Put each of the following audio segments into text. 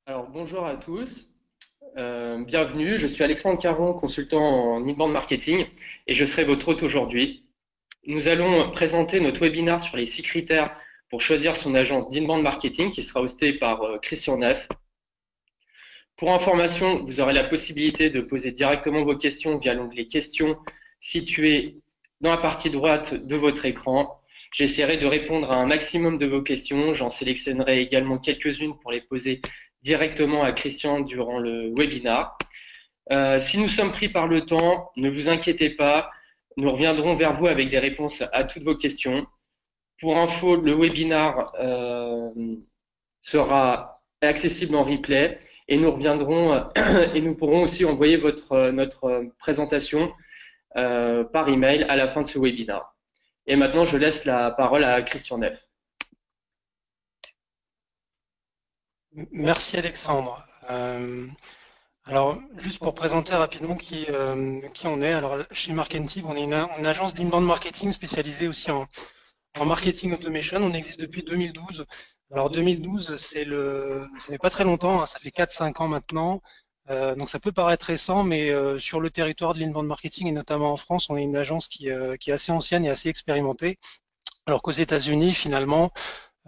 Alors, bonjour à tous, bienvenue. Je suis Alexandre Caron, consultant en inbound marketing et je serai votre hôte aujourd'hui. Nous allons présenter notre webinaire sur les 6 critères pour choisir son agence d'inbound marketing qui sera hosté par Christian Neff. Pour information, vous aurez la possibilité de poser directement vos questions via l'onglet questions situé dans la partie droite de votre écran. J'essaierai de répondre à un maximum de vos questions. J'en sélectionnerai également quelques-unes pour les poser directement à Christian durant le webinaire. Si nous sommes pris par le temps, ne vous inquiétez pas, nous reviendrons vers vous avec des réponses à toutes vos questions. Pour info, le webinaire sera accessible en replay et nous reviendrons et nous pourrons aussi envoyer notre présentation par email à la fin de ce webinaire. Et maintenant, je laisse la parole à Christian Neff. Merci Alexandre. Alors, juste pour présenter rapidement qui on est. Alors, chez Marketive, on est une agence d'inbound marketing spécialisée aussi en marketing automation. On existe depuis 2012. Alors, 2012, ce n'est pas très longtemps, hein, ça fait 4-5 ans maintenant. Donc, ça peut paraître récent, mais sur le territoire de l'inbound marketing et notamment en France, on est une agence qui est assez ancienne et assez expérimentée. Alors qu'aux États-Unis, finalement,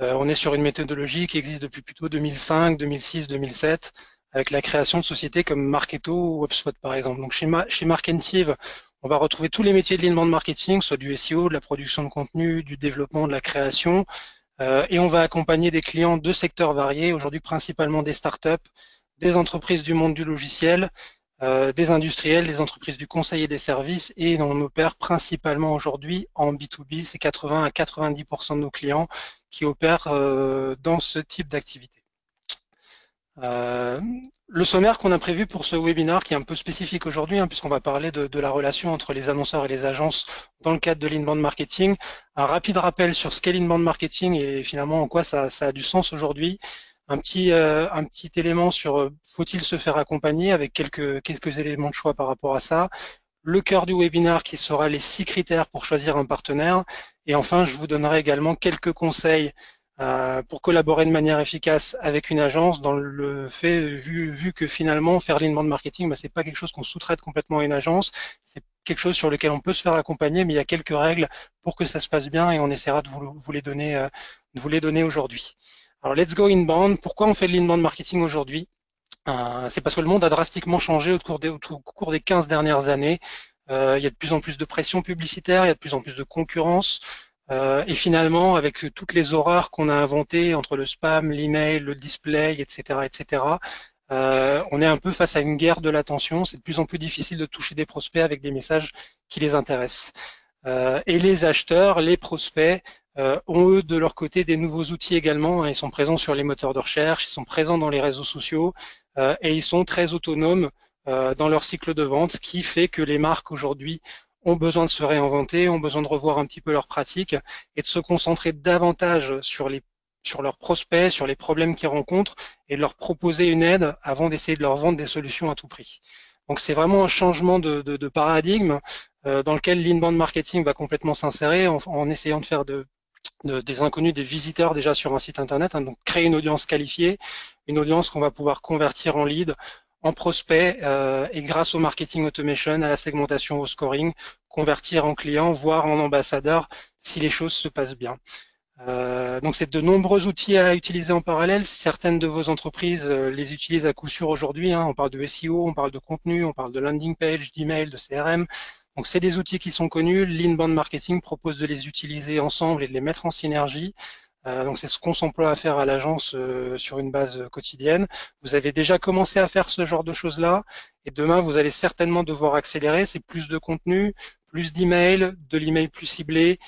on est sur une méthodologie qui existe depuis plutôt 2005, 2006, 2007, avec la création de sociétés comme Marketo ou HubSpot par exemple. Donc chez Marketive, on va retrouver tous les métiers de l'inbound marketing, soit du SEO, de la production de contenu, du développement, de la création, et on va accompagner des clients de secteurs variés, aujourd'hui principalement des startups, des entreprises du monde du logiciel, des industriels, des entreprises du conseil et des services, et on opère principalement aujourd'hui en B2B, c'est 80 à 90% de nos clients qui opèrent dans ce type d'activité. Le sommaire qu'on a prévu pour ce webinaire, qui est un peu spécifique aujourd'hui, hein, puisqu'on va parler de la relation entre les annonceurs et les agences dans le cadre de l'inbound marketing. Un rapide rappel sur ce qu'est l'inbound marketing et finalement en quoi ça a du sens aujourd'hui. Un petit élément sur faut-il se faire accompagner avec quelques éléments de choix par rapport à ça. Le cœur du webinaire qui sera les 6 critères pour choisir un partenaire. Et enfin, je vous donnerai également quelques conseils pour collaborer de manière efficace avec une agence dans le fait, vu que finalement, faire l'inbound marketing, bah, c'est pas quelque chose qu'on sous-traite complètement à une agence. C'est quelque chose sur lequel on peut se faire accompagner, mais il y a quelques règles pour que ça se passe bien et on essaiera de vous les donner aujourd'hui. Alors, let's go inbound. Pourquoi on fait de l'inbound marketing aujourd'hui? C'est parce que le monde a drastiquement changé au cours des 15 dernières années. Il y a de plus en plus de pression publicitaire, il y a de plus en plus de concurrence. Et finalement, avec toutes les horreurs qu'on a inventées entre le spam, l'email, le display, etc., etc., on est un peu face à une guerre de l'attention. C'est de plus en plus difficile de toucher des prospects avec des messages qui les intéressent. Et les acheteurs, les prospects, ont eux de leur côté des nouveaux outils également. Ils sont présents sur les moteurs de recherche, ils sont présents dans les réseaux sociaux et ils sont très autonomes dans leur cycle de vente, ce qui fait que les marques aujourd'hui ont besoin de se réinventer, ont besoin de revoir un petit peu leurs pratiques et de se concentrer davantage sur leurs prospects, sur les problèmes qu'ils rencontrent et de leur proposer une aide avant d'essayer de leur vendre des solutions à tout prix. Donc c'est vraiment un changement de paradigme dans lequel l'inbound marketing va complètement s'insérer en essayant de faire des inconnus, des visiteurs déjà sur un site internet, hein, donc créer une audience qualifiée, une audience qu'on va pouvoir convertir en lead, en prospect et grâce au marketing automation, à la segmentation, au scoring, convertir en client, voire en ambassadeur si les choses se passent bien. Donc c'est de nombreux outils à utiliser en parallèle. Certaines de vos entreprises les utilisent à coup sûr aujourd'hui. Hein. On parle de SEO, on parle de contenu, on parle de landing page, d'email, de CRM. Donc c'est des outils qui sont connus. L'inbound marketing propose de les utiliser ensemble et de les mettre en synergie. Donc c'est ce qu'on s'emploie à faire à l'agence sur une base quotidienne. Vous avez déjà commencé à faire ce genre de choses-là et demain vous allez certainement devoir accélérer. C'est plus de contenu, plus d'emails, de l'email plus ciblé,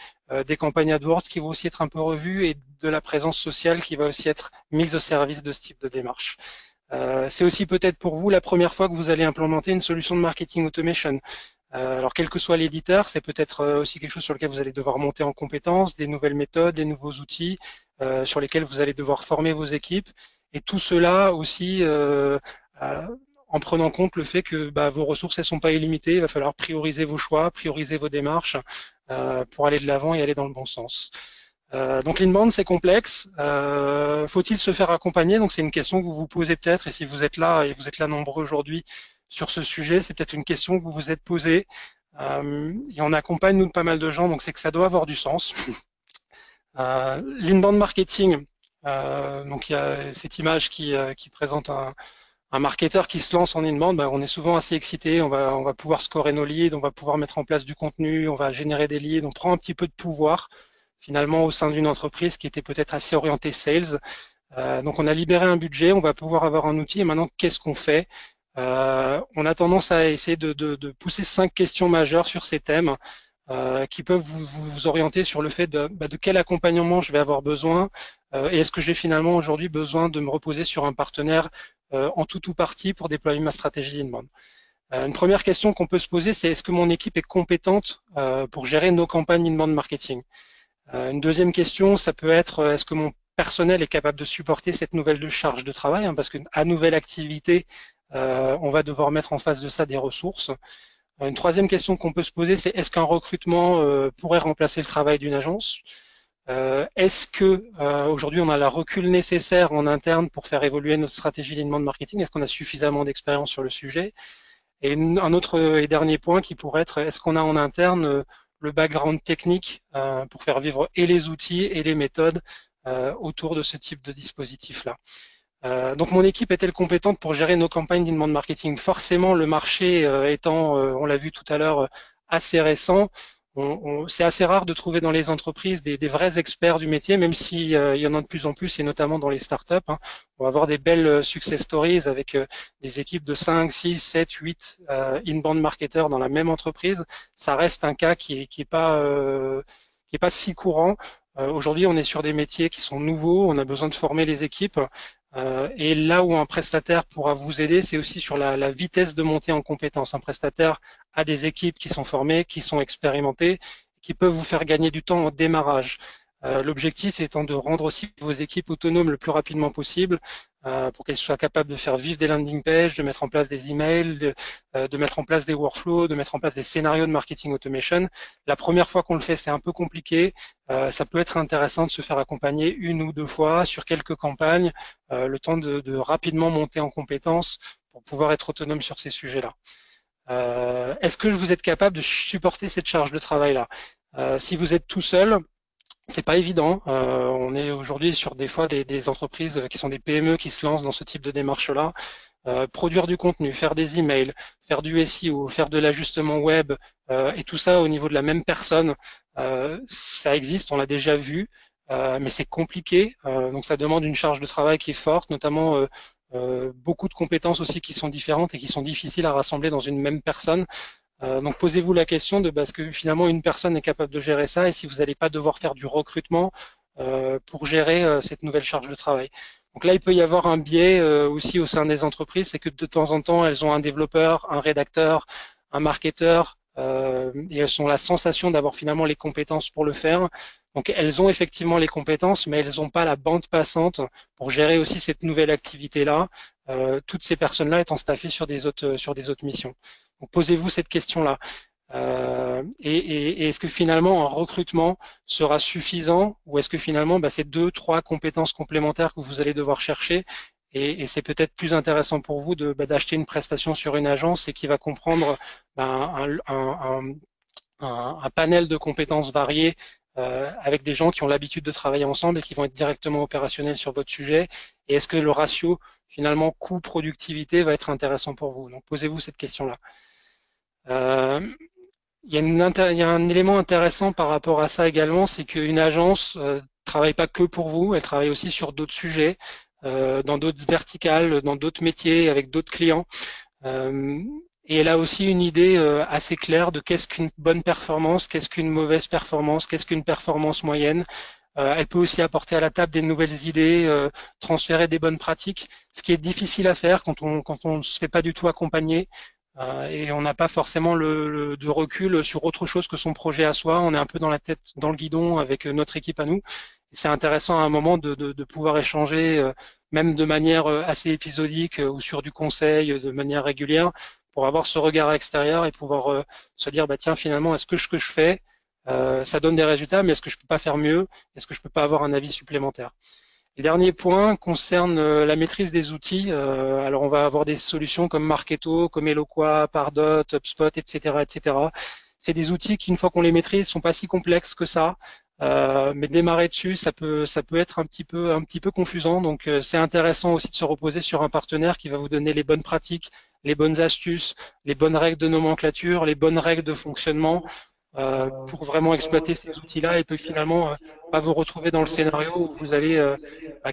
des campagnes AdWords qui vont aussi être un peu revues et de la présence sociale qui va aussi être mise au service de ce type de démarche. C'est aussi peut-être pour vous la première fois que vous allez implémenter une solution de marketing automation. Alors quel que soit l'éditeur, c'est peut-être aussi quelque chose sur lequel vous allez devoir monter en compétences, des nouvelles méthodes, des nouveaux outils sur lesquels vous allez devoir former vos équipes. Et tout cela aussi en prenant compte le fait que vos ressources ne sont pas illimitées, il va falloir prioriser vos choix, prioriser vos démarches pour aller de l'avant et aller dans le bon sens. Donc l'inbound, c'est complexe. Faut-il se faire accompagner? Donc c'est une question que vous vous posez peut-être, et si vous êtes là, et vous êtes là nombreux aujourd'hui sur ce sujet, c'est peut-être une question que vous vous êtes posée. Et on accompagne, nous, pas mal de gens, donc c'est que ça doit avoir du sens. L'inbound marketing, donc il y a cette image qui présente un marketeur qui se lance en inbound, on est souvent assez excité, on va pouvoir scorer nos leads, on va pouvoir mettre en place du contenu, on va générer des leads, on prend un petit peu de pouvoir finalement au sein d'une entreprise qui était peut-être assez orientée sales. Donc on a libéré un budget, on va pouvoir avoir un outil et maintenant qu'est-ce qu'on fait? On a tendance à essayer de pousser 5 questions majeures sur ces thèmes qui peuvent vous orienter sur le fait de quel accompagnement je vais avoir besoin et est-ce que j'ai finalement aujourd'hui besoin de me reposer sur un partenaire en tout ou partie pour déployer ma stratégie inbound. Une première question qu'on peut se poser, c'est est-ce que mon équipe est compétente pour gérer nos campagnes inbound marketing? Une deuxième question, ça peut être est-ce que mon personnel est capable de supporter cette nouvelle charge de travail, parce qu'à nouvelle activité, on va devoir mettre en face de ça des ressources. Une troisième question qu'on peut se poser, c'est est-ce qu'un recrutement pourrait remplacer le travail d'une agence? Est-ce que aujourd'hui on a le recul nécessaire en interne pour faire évoluer notre stratégie d'inbound marketing? Est-ce qu'on a suffisamment d'expérience sur le sujet? Et un autre et dernier point qui pourrait être est-ce qu'on a en interne le background technique pour faire vivre et les outils et les méthodes autour de ce type de dispositif-là. Donc mon équipe est-elle compétente pour gérer nos campagnes d'inbound marketing? Forcément, le marché étant, on l'a vu tout à l'heure, assez récent, c'est assez rare de trouver dans les entreprises des vrais experts du métier, même s'il y en a de plus en plus, et notamment dans les startups. On va avoir des belles success stories avec des équipes de 5, 6, 7, 8 inbound marketeurs dans la même entreprise. Ça reste un cas qui est pas si courant. Aujourd'hui, on est sur des métiers qui sont nouveaux, on a besoin de former les équipes. Et là où un prestataire pourra vous aider, c'est aussi sur la vitesse de montée en compétences. Un prestataire a des équipes qui sont formées, qui sont expérimentées, qui peuvent vous faire gagner du temps au démarrage. L'objectif étant de rendre aussi vos équipes autonomes le plus rapidement possible pour qu'elles soient capables de faire vivre des landing pages, de mettre en place des emails, de mettre en place des workflows, de mettre en place des scénarios de marketing automation. La première fois qu'on le fait, c'est un peu compliqué. Ça peut être intéressant de se faire accompagner 1 ou 2 fois sur quelques campagnes, le temps de rapidement monter en compétences pour pouvoir être autonome sur ces sujets-là. Est-ce que vous êtes capable de supporter cette charge de travail-là? Si vous êtes tout seul, c'est pas évident. On est aujourd'hui sur des fois des entreprises qui sont des PME qui se lancent dans ce type de démarche-là. Produire du contenu, faire des emails, faire du SEO, faire de l'ajustement web, et tout ça au niveau de la même personne, ça existe, on l'a déjà vu, mais c'est compliqué. Donc ça demande une charge de travail qui est forte, notamment beaucoup de compétences aussi qui sont différentes et qui sont difficiles à rassembler dans une même personne. Donc posez-vous la question de est-ce que finalement une personne est capable de gérer ça et si vous n'allez pas devoir faire du recrutement pour gérer cette nouvelle charge de travail. Donc là, il peut y avoir un biais aussi au sein des entreprises, c'est que de temps en temps, elles ont un développeur, un rédacteur, un marketeur, et elles ont la sensation d'avoir finalement les compétences pour le faire. Donc elles ont effectivement les compétences, mais elles n'ont pas la bande passante pour gérer aussi cette nouvelle activité-là. Toutes ces personnes-là étant staffées sur des autres missions. Donc posez-vous cette question-là. Et est-ce que finalement un recrutement sera suffisant ou est-ce que finalement c'est 2, 3 compétences complémentaires que vous allez devoir chercher et c'est peut-être plus intéressant pour vous d'acheter une prestation sur une agence et qui va comprendre un panel de compétences variées avec des gens qui ont l'habitude de travailler ensemble et qui vont être directement opérationnels sur votre sujet. Et est-ce que le ratio finalement coût-productivité va être intéressant pour vous? Donc posez-vous cette question-là. Il y a un élément intéressant par rapport à ça également, c'est qu'une agence travaille pas que pour vous, elle travaille aussi sur d'autres sujets, dans d'autres verticales, dans d'autres métiers, avec d'autres clients. Et elle a aussi une idée assez claire de qu'est-ce qu'une bonne performance, qu'est-ce qu'une mauvaise performance, qu'est-ce qu'une performance moyenne. Elle peut aussi apporter à la table des nouvelles idées, transférer des bonnes pratiques, ce qui est difficile à faire quand on ne se fait pas du tout accompagner. Et on n'a pas forcément de recul sur autre chose que son projet à soi. On est un peu dans la tête dans le guidon avec notre équipe à nous. C'est intéressant à un moment de pouvoir échanger, même de manière assez épisodique ou sur du conseil de manière régulière, pour avoir ce regard extérieur et pouvoir se dire tiens finalement est-ce que ce que je fais Ça donne des résultats, mais est-ce que je peux pas faire mieux? Est-ce que je peux pas avoir un avis supplémentaire? Le dernier point concerne la maîtrise des outils. Alors, on va avoir des solutions comme Marketo, comme Eloqua, Pardot, HubSpot, etc., etc. C'est des outils qui, une fois qu'on les maîtrise, sont pas si complexes que ça. Mais démarrer dessus, ça peut être un petit peu confusant. Donc, c'est intéressant aussi de se reposer sur un partenaire qui va vous donner les bonnes pratiques, les bonnes astuces, les bonnes règles de nomenclature, les bonnes règles de fonctionnement pour vraiment exploiter ces outils-là et puis finalement pas vous retrouver dans le scénario où vous allez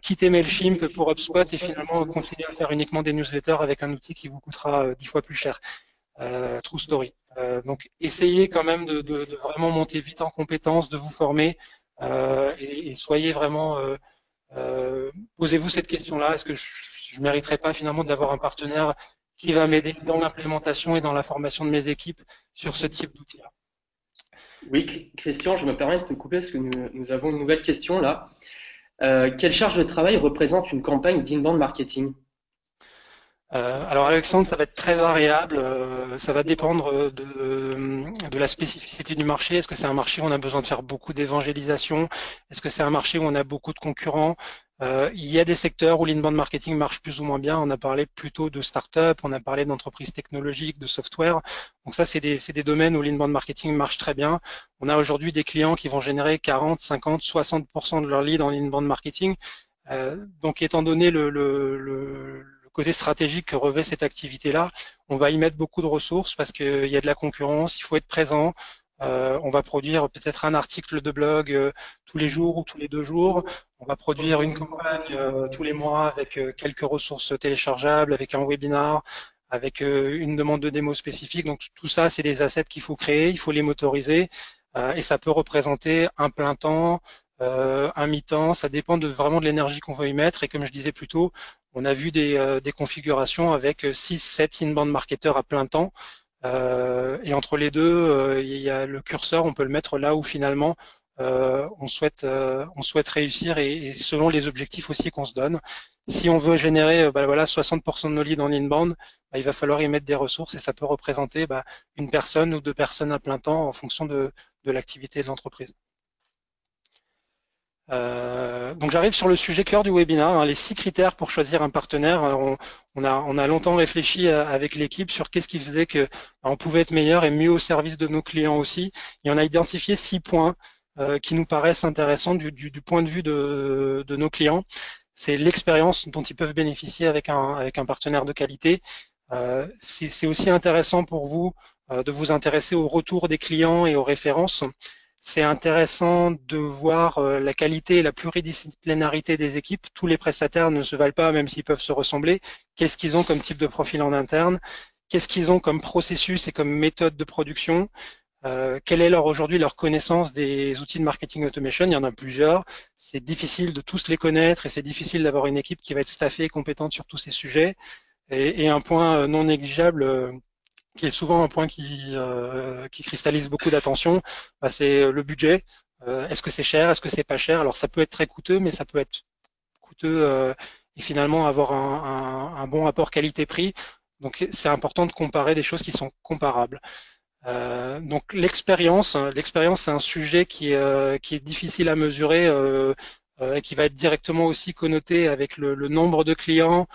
quitter Mailchimp pour HubSpot et finalement continuer à faire uniquement des newsletters avec un outil qui vous coûtera 10 fois plus cher. True story. Donc essayez quand même de vraiment monter vite en compétences, de vous former et soyez vraiment posez-vous cette question-là. Est-ce que je mériterais pas finalement d'avoir un partenaire qui va m'aider dans l'implémentation et dans la formation de mes équipes sur ce type d'outil-là? Oui, Christian, je me permets de te couper parce que nous avons une nouvelle question là. Quelle charge de travail représente une campagne d'inbound marketing? Alors Alexandre, ça va être très variable, ça va dépendre de la spécificité du marché. Est-ce que c'est un marché où on a besoin de faire beaucoup d'évangélisation? Est-ce que c'est un marché où on a beaucoup de concurrents? Il y a des secteurs où l'inbound marketing marche plus ou moins bien. On a parlé plutôt de start-up, on a parlé d'entreprises technologiques, de software. Donc ça, c'est des domaines où l'inbound marketing marche très bien. On a aujourd'hui des clients qui vont générer 40, 50, 60% de leur lead en inbound marketing. Donc, étant donné le côté stratégique que revêt cette activité-là, on va y mettre beaucoup de ressources parce qu'il y a de la concurrence, il faut être présent. On va produire peut-être un article de blog tous les jours ou tous les 2 jours. On va produire une campagne tous les mois avec quelques ressources téléchargeables, avec un webinar, avec une demande de démo spécifique. Donc tout ça, c'est des assets qu'il faut créer, il faut les motoriser et ça peut représenter un plein temps, un mi-temps, ça dépend vraiment de l'énergie qu'on veut y mettre. Et comme je disais plus tôt, on a vu des configurations avec 6-7 inbound marketeurs à plein temps. Et entre les deux, il y a le curseur, on peut le mettre là où finalement on souhaite réussir et selon les objectifs aussi qu'on se donne. Si on veut générer voilà, 60% de nos leads en inbound, il va falloir y mettre des ressources et ça peut représenter une personne ou 2 personnes à plein temps en fonction de l'activité de l'entreprise. Donc j'arrive sur le sujet cœur du webinaire, hein, les 6 critères pour choisir un partenaire. On a longtemps réfléchi avec l'équipe sur qu'est-ce qui faisait que on pouvait être meilleur et mieux au service de nos clients aussi. Et on a identifié 6 points qui nous paraissent intéressants du point de vue de nos clients. C'est l'expérience dont ils peuvent bénéficier avec un partenaire de qualité. C'est aussi intéressant pour vous de vous intéresser au retour des clients et aux références. C'est intéressant de voir la qualité et la pluridisciplinarité des équipes. Tous les prestataires ne se valent pas, même s'ils peuvent se ressembler. Qu'est-ce qu'ils ont comme type de profil en interne? Qu'est-ce qu'ils ont comme processus et comme méthode de production? Quelle est aujourd'hui leur connaissance des outils de marketing automation? Il y en a plusieurs. C'est difficile de tous les connaître et c'est difficile d'avoir une équipe qui va être staffée et compétente sur tous ces sujets. Et un point non négligeable, qui est souvent un point qui cristallise beaucoup d'attention, c'est le budget. Est-ce que c'est cher? Est-ce que c'est pas cher? Alors ça peut être très coûteux, mais ça peut être coûteux et finalement avoir un bon rapport qualité-prix. Donc c'est important de comparer des choses qui sont comparables. Donc l'expérience c'est un sujet qui est difficile à mesurer et qui va être directement aussi connoté avec le nombre de clients,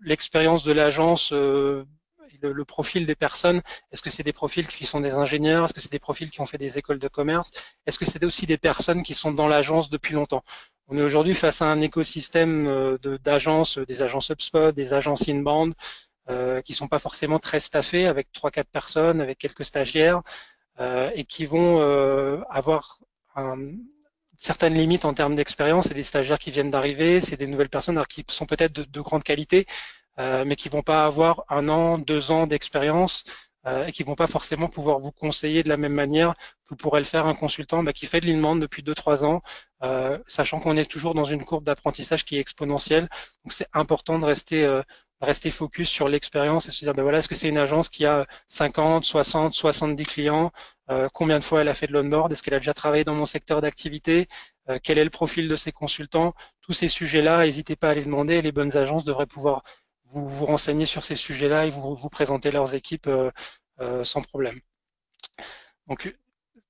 l'expérience de l'agence, le profil des personnes. Est-ce que c'est des profils qui sont des ingénieurs? Est-ce que c'est des profils qui ont fait des écoles de commerce? Est-ce que c'est aussi des personnes qui sont dans l'agence depuis longtemps? On est aujourd'hui face à un écosystème d'agences, des agences HubSpot, des agences inbound, qui sont pas forcément très staffées, avec 3-4 personnes, avec quelques stagiaires, et qui vont avoir certaines limites en termes d'expérience. C'est des stagiaires qui viennent d'arriver, c'est des nouvelles personnes alors, qui sont peut-être de grande qualité, mais qui vont pas avoir 1 an, 2 ans d'expérience et qui vont pas forcément pouvoir vous conseiller de la même manière que pourrait le faire un consultant qui fait de l'inbound depuis 2-3 ans, sachant qu'on est toujours dans une courbe d'apprentissage qui est exponentielle. Donc c'est important de rester focus sur l'expérience et se dire voilà, est-ce que c'est une agence qui a 50, 60, 70 clients, combien de fois elle a fait de l'onboard, est-ce qu'elle a déjà travaillé dans mon secteur d'activité, quel est le profil de ses consultants, tous ces sujets-là, n'hésitez pas à les demander, les bonnes agences devraient pouvoir vous renseigner sur ces sujets-là et vous présenter leurs équipes sans problème. Donc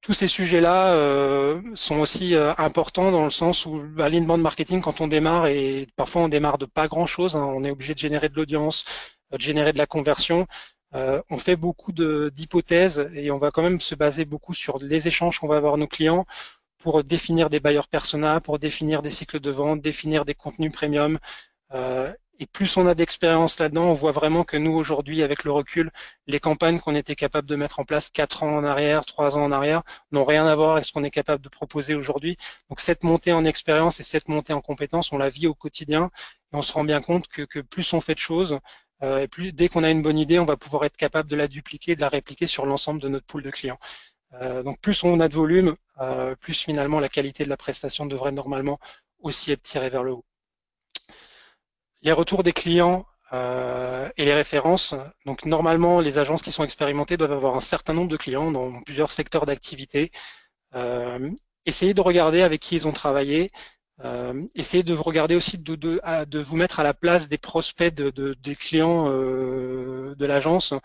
tous ces sujets-là sont aussi importants dans le sens où l'inbound marketing, quand on démarre, et parfois on démarre de pas grand-chose, hein, on est obligé de générer de l'audience, de générer de la conversion. On fait beaucoup d'hypothèses et on va quand même se baser beaucoup sur les échanges qu'on va avoir avec nos clients pour définir des buyers persona, pour définir des cycles de vente, définir des contenus premium. Et plus on a d'expérience là-dedans, on voit vraiment que nous, aujourd'hui, avec le recul, les campagnes qu'on était capable de mettre en place 4 ans en arrière, 3 ans en arrière, n'ont rien à voir avec ce qu'on est capable de proposer aujourd'hui. Donc cette montée en expérience et cette montée en compétence, on la vit au quotidien et on se rend bien compte que plus on fait de choses, et plus dès qu'on a une bonne idée, on va pouvoir être capable de la dupliquer, de la répliquer sur l'ensemble de notre pool de clients. Donc plus on a de volume, plus finalement la qualité de la prestation devrait normalement aussi être tirée vers le haut. Les retours des clients et les références. Donc normalement, les agences qui sont expérimentées doivent avoir un certain nombre de clients dans plusieurs secteurs d'activité. Essayez de regarder avec qui ils ont travaillé. Essayez de regarder aussi de vous mettre à la place des prospects des clients de l'agence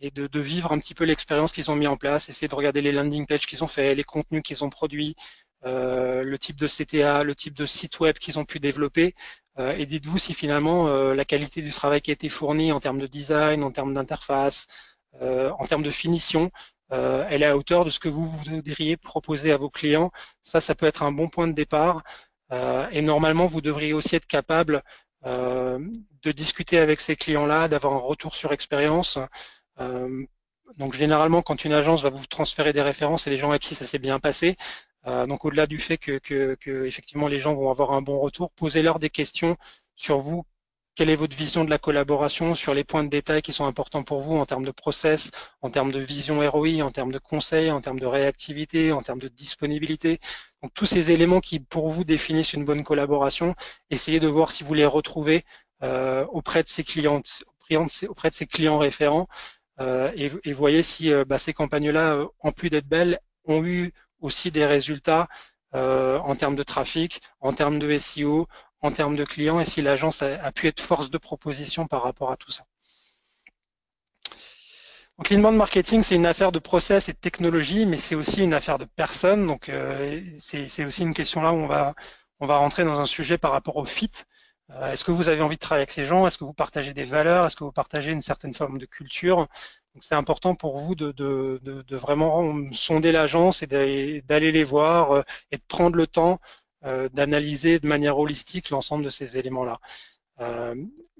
et de vivre un petit peu l'expérience qu'ils ont mis en place. Essayez de regarder les landing pages qu'ils ont fait, les contenus qu'ils ont produits, le type de CTA, le type de site web qu'ils ont pu développer. Et dites-vous si finalement la qualité du travail qui a été fourni en termes de design, en termes d'interface, en termes de finition, elle est à hauteur de ce que vous voudriez proposer à vos clients. Ça peut être un bon point de départ. Et normalement, vous devriez aussi être capable de discuter avec ces clients-là, d'avoir un retour sur expérience. Donc généralement, quand une agence va vous transférer des références, c'est des gens à qui ça s'est bien passé. Donc au-delà du fait que effectivement les gens vont avoir un bon retour, posez-leur des questions sur vous. Quelle est votre vision de la collaboration, sur les points de détail qui sont importants pour vous en termes de process, en termes de vision ROI, en termes de conseils, en termes de réactivité, en termes de disponibilité. Donc tous ces éléments qui pour vous définissent une bonne collaboration, essayez de voir si vous les retrouvez auprès de ces clients, auprès de ces clients référents et voyez si ces campagnes-là, en plus d'être belles, ont eu aussi des résultats en termes de trafic, en termes de SEO, en termes de clients et si l'agence a pu être force de proposition par rapport à tout ça. Donc l'inbound marketing, c'est une affaire de process et de technologie, mais c'est aussi une affaire de personnes. Donc c'est aussi une question là où on va rentrer dans un sujet par rapport au fit. Est-ce que vous avez envie de travailler avec ces gens? Est-ce que vous partagez des valeurs? Est-ce que vous partagez une certaine forme de culture? Donc c'est important pour vous de vraiment sonder l'agence et d'aller les voir et de prendre le temps d'analyser de manière holistique l'ensemble de ces éléments-là.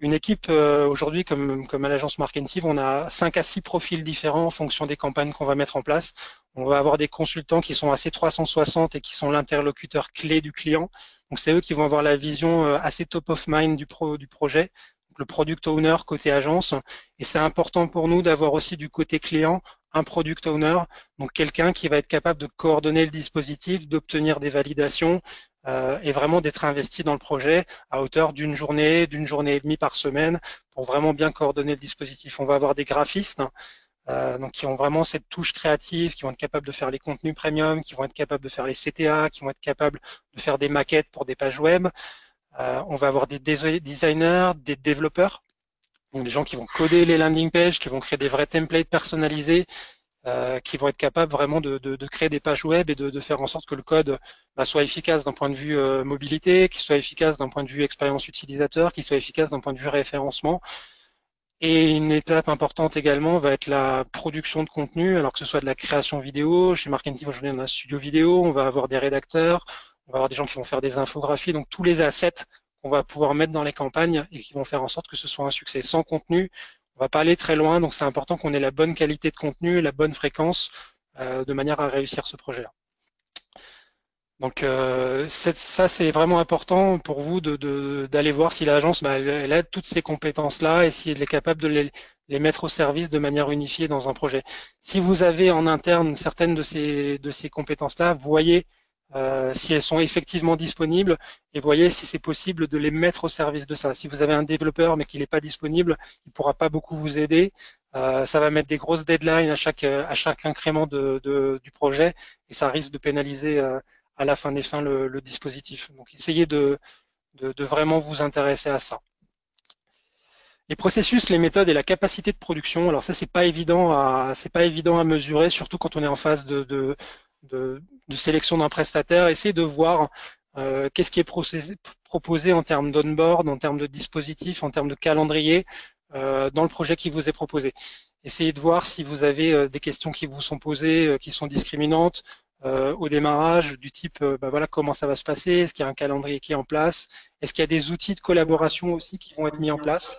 Une équipe aujourd'hui comme à l'agence Marketing, on a 5 à 6 profils différents en fonction des campagnes qu'on va mettre en place. On va avoir des consultants qui sont assez 360 et qui sont l'interlocuteur clé du client. Donc c'est eux qui vont avoir la vision assez top of mind du projet, donc le product owner côté agence. Et c'est important pour nous d'avoir aussi du côté client un product owner, donc quelqu'un qui va être capable de coordonner le dispositif, d'obtenir des validations et vraiment d'être investi dans le projet à hauteur d'une journée et demie par semaine pour vraiment bien coordonner le dispositif. On va avoir des graphistes donc qui ont vraiment cette touche créative, qui vont être capables de faire les contenus premium, qui vont être capables de faire les CTA, qui vont être capables de faire des maquettes pour des pages web. On va avoir des designers, des développeurs, donc des gens qui vont coder les landing pages, qui vont créer des vrais templates personnalisés, qui vont être capables vraiment de créer des pages web et de faire en sorte que le code soit efficace d'un point de vue mobilité, qu'il soit efficace d'un point de vue expérience utilisateur, qu'il soit efficace d'un point de vue référencement. Et une étape importante également va être la production de contenu, alors que ce soit de la création vidéo. Chez Marketing, aujourd'hui, on a un studio vidéo, on va avoir des rédacteurs, on va avoir des gens qui vont faire des infographies, donc tous les assets qu'on va pouvoir mettre dans les campagnes et qui vont faire en sorte que ce soit un succès. Sans contenu, on va pas aller très loin, donc c'est important qu'on ait la bonne qualité de contenu, la bonne fréquence, de manière à réussir ce projet-là. Donc ça, c'est vraiment important pour vous d'aller voir si l'agence elle a toutes ces compétences-là et si elle est capable de les mettre au service de manière unifiée dans un projet. Si vous avez en interne certaines de ces compétences-là, voyez si elles sont effectivement disponibles et voyez si c'est possible de les mettre au service de ça. Si vous avez un développeur mais qu'il n'est pas disponible, il ne pourra pas beaucoup vous aider. Ça va mettre des grosses deadlines à chaque incrément du projet et ça risque de pénaliser à la fin des fins le dispositif. Donc essayez de vraiment vous intéresser à ça. Les processus, les méthodes et la capacité de production. Alors ça, c'est pas évident à mesurer, surtout quand on est en phase de sélection d'un prestataire, essayer de voir qu'est-ce qui est proposé en termes d'onboard, en termes de dispositif, en termes de calendrier dans le projet qui vous est proposé. Essayez de voir si vous avez des questions qui vous sont posées, qui sont discriminantes au démarrage, du type voilà, comment ça va se passer, est-ce qu'il y a un calendrier qui est en place, est-ce qu'il y a des outils de collaboration aussi qui vont être mis en place.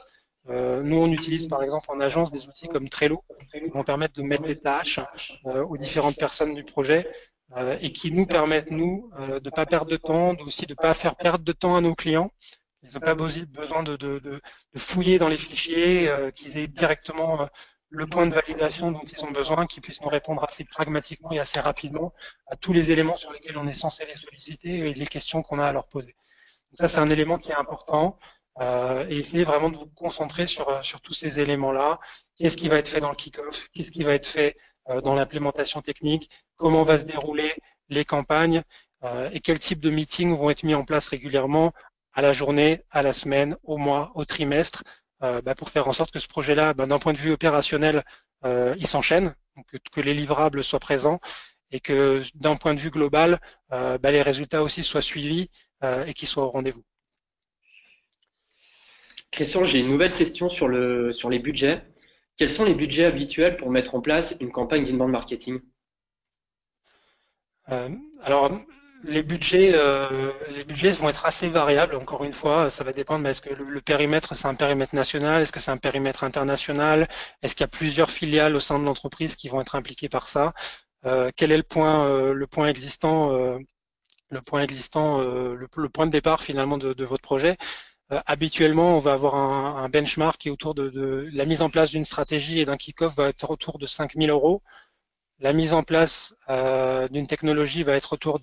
Nous, on utilise par exemple en agence des outils comme Trello qui vont permettre de mettre des tâches aux différentes personnes du projet et qui nous permettent, nous, de ne pas perdre de temps, aussi de ne pas faire perdre de temps à nos clients. Ils n'ont pas besoin de fouiller dans les fichiers, qu'ils aient directement le point de validation dont ils ont besoin, qu'ils puissent nous répondre assez pragmatiquement et assez rapidement à tous les éléments sur lesquels on est censé les solliciter et les questions qu'on a à leur poser. Donc ça, c'est un élément qui est important. Et essayez vraiment de vous concentrer sur tous ces éléments-là. Qu'est-ce qui va être fait dans le kick-off? Qu'est-ce qui va être fait dans l'implémentation technique? Comment va se dérouler les campagnes? Et quel type de meetings vont être mis en place régulièrement à la journée, à la semaine, au mois, au trimestre, pour faire en sorte que ce projet-là, d'un point de vue opérationnel, il s'enchaîne, donc que les livrables soient présents et que d'un point de vue global, les résultats aussi soient suivis et qu'ils soient au rendez-vous. Christian, j'ai une nouvelle question sur les budgets. Quels sont les budgets habituels pour mettre en place une campagne d'inbound marketing? Alors, les budgets vont être assez variables. Encore une fois, ça va dépendre. Mais est-ce que le périmètre, c'est un périmètre national? Est-ce que c'est un périmètre international? Est-ce qu'il y a plusieurs filiales au sein de l'entreprise qui vont être impliquées par ça? Quel est le point existant, le point de départ finalement de votre projet? Habituellement, on va avoir un benchmark qui est autour de la mise en place d'une stratégie et d'un kick-off va être autour de 5 000 euros. La mise en place d'une technologie va être autour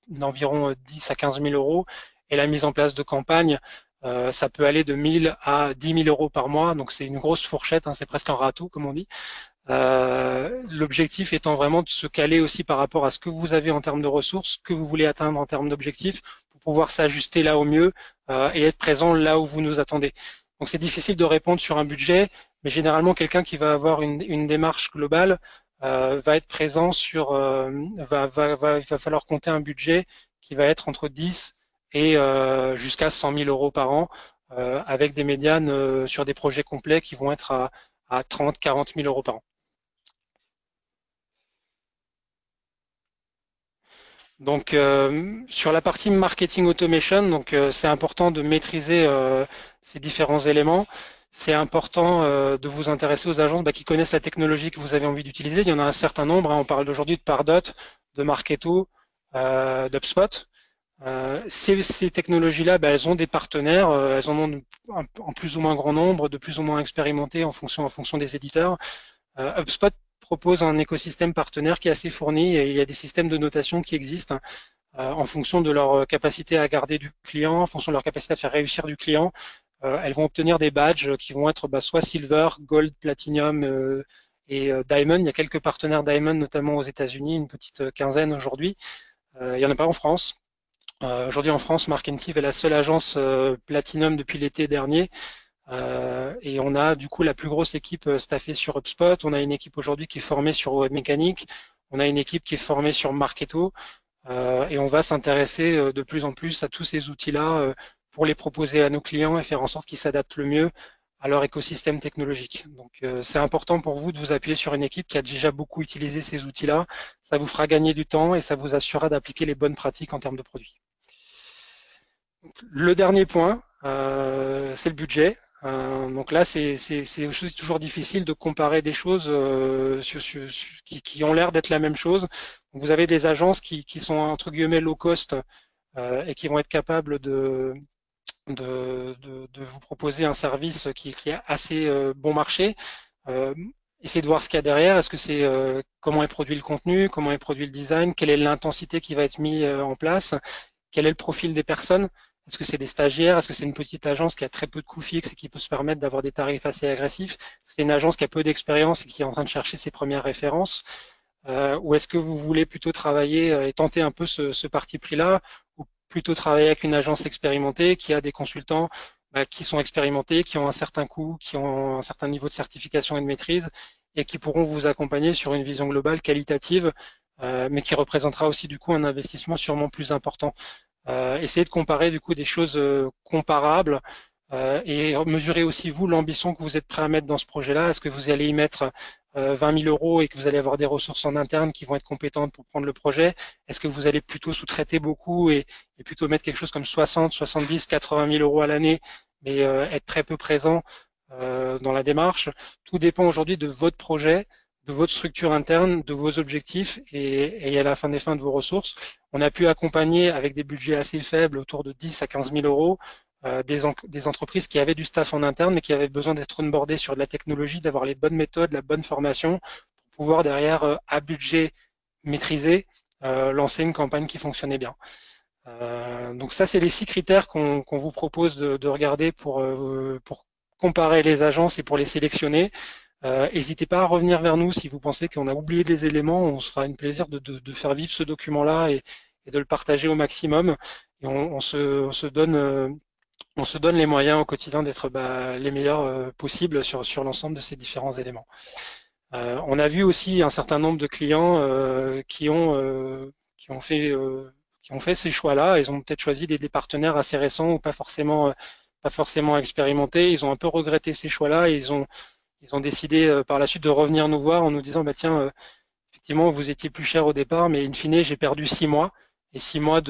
d'environ 10 à 15 000 euros. Et la mise en place de campagne, ça peut aller de 1 000 à 10 000 euros par mois. Donc c'est une grosse fourchette, hein, c'est presque un râteau, comme on dit. L'objectif étant vraiment de se caler aussi par rapport à ce que vous avez en termes de ressources, que vous voulez atteindre en termes d'objectifs, pour pouvoir s'ajuster là au mieux et être présent là où vous nous attendez. Donc c'est difficile de répondre sur un budget, mais généralement quelqu'un qui va avoir une démarche globale va être présent sur, il va falloir compter un budget qui va être entre 10 et jusqu'à 100 000 euros par an, avec des médianes sur des projets complets qui vont être à 30, 40 000 euros par an. Donc sur la partie marketing automation, donc c'est important de maîtriser ces différents éléments. C'est important de vous intéresser aux agences qui connaissent la technologie que vous avez envie d'utiliser. Il y en a un certain nombre. Hein. On parle aujourd'hui de Pardot, de Marketo, d'UpSpot. Ces technologies-là, elles ont des partenaires. Elles en ont en plus ou moins grand nombre, de plus ou moins expérimentés en fonction des éditeurs. HubSpot propose un écosystème partenaire qui est assez fourni et il y a des systèmes de notation qui existent en fonction de leur capacité à garder du client, en fonction de leur capacité à faire réussir du client. Elles vont obtenir des badges qui vont être soit Silver, Gold, Platinum et Diamond. Il y a quelques partenaires Diamond, notamment aux États-Unis, une petite quinzaine aujourd'hui. Il n'y en a pas en France. Aujourd'hui en France, Marketive est la seule agence Platinum depuis l'été dernier. Et on a du coup la plus grosse équipe staffée sur HubSpot. On a une équipe aujourd'hui qui est formée sur WebMechanic. On a une équipe qui est formée sur Marketo. Et on va s'intéresser de plus en plus à tous ces outils-là pour les proposer à nos clients et faire en sorte qu'ils s'adaptent le mieux à leur écosystème technologique. Donc c'est important pour vous de vous appuyer sur une équipe qui a déjà beaucoup utilisé ces outils-là. Ça vous fera gagner du temps et ça vous assurera d'appliquer les bonnes pratiques en termes de produits. Le dernier point, c'est le budget. Donc là, c'est toujours difficile de comparer des choses qui ont l'air d'être la même chose. Vous avez des agences qui sont entre guillemets low cost et qui vont être capables de vous proposer un service qui est assez bon marché. Essayez de voir ce qu'il y a derrière. Est-ce que c'est comment est produit le contenu, comment est produit le design, quelle est l'intensité qui va être mise en place, quel est le profil des personnes. Est-ce que c'est des stagiaires? Est-ce que c'est une petite agence qui a très peu de coûts fixes et qui peut se permettre d'avoir des tarifs assez agressifs? C'est une agence qui a peu d'expérience et qui est en train de chercher ses premières références? Ou est-ce que vous voulez plutôt travailler et tenter un peu ce parti pris-là, ou plutôt travailler avec une agence expérimentée qui a des consultants qui sont expérimentés, qui ont un certain coût, qui ont un certain niveau de certification et de maîtrise et qui pourront vous accompagner sur une vision globale qualitative mais qui représentera aussi du coup un investissement sûrement plus important. Essayez de comparer du coup des choses comparables et mesurez aussi vous l'ambition que vous êtes prêt à mettre dans ce projet-là. Est-ce que vous allez y mettre 20 000 euros et que vous allez avoir des ressources en interne qui vont être compétentes pour prendre le projet? Est-ce que vous allez plutôt sous-traiter beaucoup et plutôt mettre quelque chose comme 60, 70, 80 000 euros à l'année, mais être très peu présent dans la démarche? Tout dépend aujourd'hui de votre projet, de votre structure interne, de vos objectifs et à la fin des fins de vos ressources. On a pu accompagner avec des budgets assez faibles, autour de 10 à 15 000 euros, des entreprises qui avaient du staff en interne, mais qui avaient besoin d'être onboardées sur de la technologie, d'avoir les bonnes méthodes, la bonne formation, pour pouvoir derrière, à budget maîtrisé, lancer une campagne qui fonctionnait bien. Donc ça, c'est les 6 critères qu'on vous propose de regarder pour comparer les agences et pour les sélectionner. N'hésitez pas à revenir vers nous si vous pensez qu'on a oublié des éléments. On se fera un plaisir de faire vivre ce document-là et de le partager au maximum. Et on se donne les moyens au quotidien d'être les meilleurs possibles sur l'ensemble de ces différents éléments. On a vu aussi un certain nombre de clients qui ont fait ces choix-là. Ils ont peut-être choisi des partenaires assez récents ou pas forcément expérimentés. Ils ont un peu regretté ces choix-là et ils ont décidé par la suite de revenir nous voir en nous disant, bah tiens, effectivement, vous étiez plus cher au départ, mais in fine, j'ai perdu 6 mois. Et 6 mois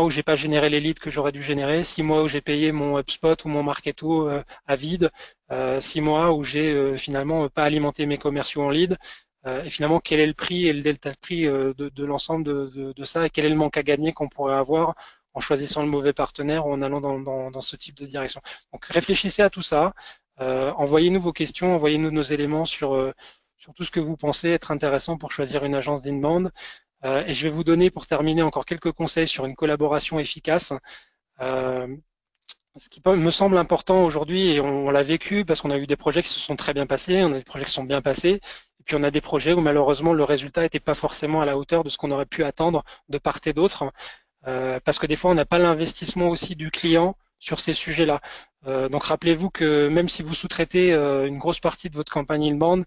où j'ai pas généré les leads que j'aurais dû générer, 6 mois où j'ai payé mon HubSpot ou mon Marketo à vide, 6 mois où j'ai finalement pas alimenté mes commerciaux en lead. Et finalement, quel est le prix et le delta de prix de l'ensemble de ça et quel est le manque à gagner qu'on pourrait avoir en choisissant le mauvais partenaire ou en allant dans ce type de direction. Donc réfléchissez à tout ça. Envoyez-nous vos questions, envoyez-nous nos éléments sur tout ce que vous pensez être intéressant pour choisir une agence d'inbound. Et je vais vous donner pour terminer encore quelques conseils sur une collaboration efficace. Ce qui me semble important aujourd'hui, et on l'a vécu parce qu'on a eu des projets qui se sont très bien passés, on a des projets qui sont bien passés, et puis on a des projets où malheureusement le résultat n'était pas forcément à la hauteur de ce qu'on aurait pu attendre de part et d'autre, parce que des fois on n'a pas l'investissement aussi du client sur ces sujets-là. Donc rappelez-vous que même si vous sous-traitez une grosse partie de votre campagne inbound,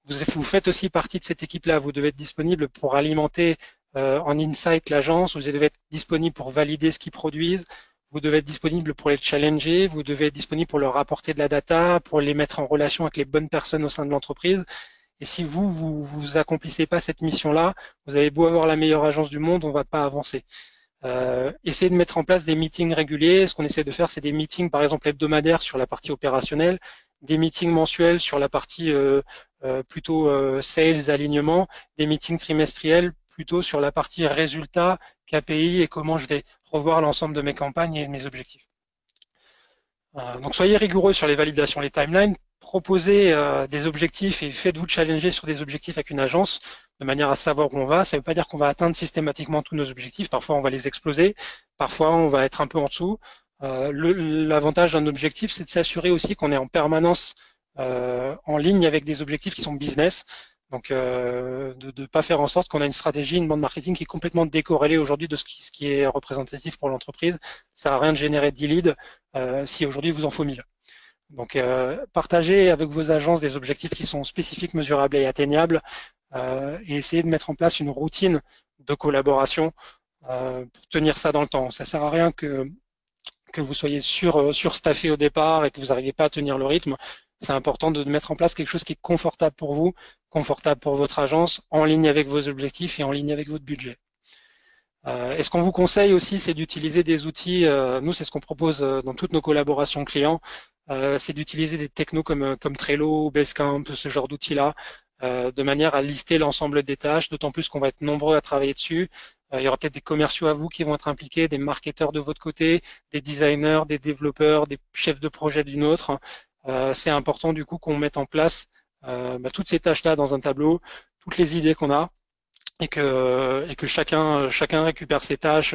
vous faites aussi partie de cette équipe-là. Vous devez être disponible pour alimenter en insight l'agence, vous devez être disponible pour valider ce qu'ils produisent, vous devez être disponible pour les challenger, vous devez être disponible pour leur apporter de la data, pour les mettre en relation avec les bonnes personnes au sein de l'entreprise. Et si vous accomplissez pas cette mission-là, vous avez beau avoir la meilleure agence du monde, on va pas avancer. Essayez de mettre en place des meetings réguliers. Ce qu'on essaie de faire, c'est des meetings, par exemple, hebdomadaires sur la partie opérationnelle, des meetings mensuels sur la partie plutôt sales, alignement, des meetings trimestriels plutôt sur la partie résultats, KPI et comment je vais revoir l'ensemble de mes campagnes et mes objectifs. Donc soyez rigoureux sur les validations, les timelines, proposez des objectifs et faites-vous challenger sur des objectifs avec une agence de manière à savoir où on va. Ça ne veut pas dire qu'on va atteindre systématiquement tous nos objectifs. Parfois, on va les exploser. Parfois, on va être un peu en dessous. L'avantage d'un objectif, c'est de s'assurer aussi qu'on est en permanence en ligne avec des objectifs qui sont business. Donc, de ne pas faire en sorte qu'on a une stratégie, une bande marketing qui est complètement décorrélée aujourd'hui de ce qui est représentatif pour l'entreprise. Ça sert à rien de générer 10 leads si aujourd'hui vous en faut 1000. Donc, partagez avec vos agences des objectifs qui sont spécifiques, mesurables et atteignables et essayez de mettre en place une routine de collaboration pour tenir ça dans le temps. Ça sert à rien que vous soyez surstaffé au départ et que vous n'arriviez pas à tenir le rythme. C'est important de mettre en place quelque chose qui est confortable pour vous, confortable pour votre agence, en ligne avec vos objectifs et en ligne avec votre budget. Et ce qu'on vous conseille aussi, c'est d'utiliser des outils, nous c'est ce qu'on propose dans toutes nos collaborations clients, c'est d'utiliser des technos comme Trello ou Basecamp, ce genre d'outils-là, de manière à lister l'ensemble des tâches, d'autant plus qu'on va être nombreux à travailler dessus. Il y aura peut-être des commerciaux à vous qui vont être impliqués, des marketeurs de votre côté, des designers, des développeurs, des chefs de projet d'une autre. C'est important du coup qu'on mette en place toutes ces tâches-là dans un tableau, toutes les idées qu'on a, et que chacun récupère ses tâches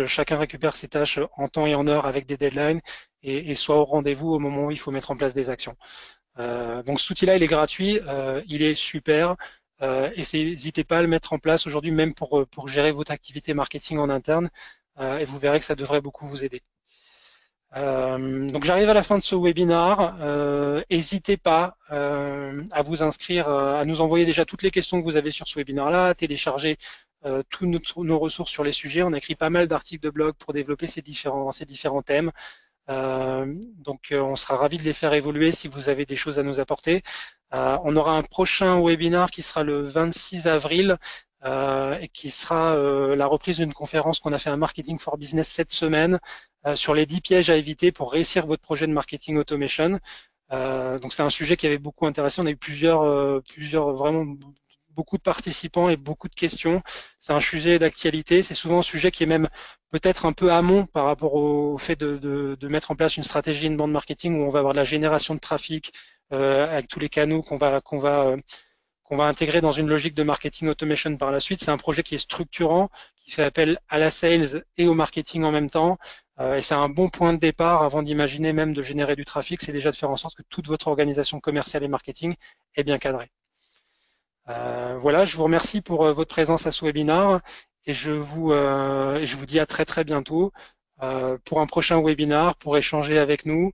en temps et en heure avec des deadlines et soit au rendez-vous au moment où il faut mettre en place des actions. Donc cet outil-là, il est gratuit, il est super. Et n'hésitez pas à le mettre en place aujourd'hui, même pour gérer votre activité marketing en interne, et vous verrez que ça devrait beaucoup vous aider. Donc j'arrive à la fin de ce webinar. N'hésitez pas à vous inscrire, à nous envoyer déjà toutes les questions que vous avez sur ce webinar-là, à télécharger tous nos ressources sur les sujets. On a écrit pas mal d'articles de blog pour développer ces différents thèmes. Donc on sera ravis de les faire évoluer si vous avez des choses à nous apporter. On aura un prochain webinar qui sera le 26 avril et qui sera la reprise d'une conférence qu'on a fait à Marketing for Business cette semaine sur les 10 pièges à éviter pour réussir votre projet de marketing automation. Donc c'est un sujet qui avait beaucoup intéressé. On a eu plusieurs vraiment beaucoup de participants et beaucoup de questions. C'est un sujet d'actualité. C'est souvent un sujet qui est même peut-être un peu amont par rapport au fait de mettre en place une stratégie inbound marketing où on va avoir de la génération de trafic avec tous les canaux qu'on va intégrer dans une logique de marketing automation par la suite. C'est un projet qui est structurant, qui fait appel à la sales et au marketing en même temps. Et c'est un bon point de départ avant d'imaginer même de générer du trafic. C'est déjà de faire en sorte que toute votre organisation commerciale et marketing est bien cadrée. Voilà, je vous remercie pour votre présence à ce webinaire et je vous dis à très très bientôt pour un prochain webinar, pour échanger avec nous,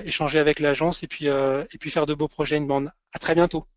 échanger avec l'agence et puis faire de beaux projets inbound. À très bientôt.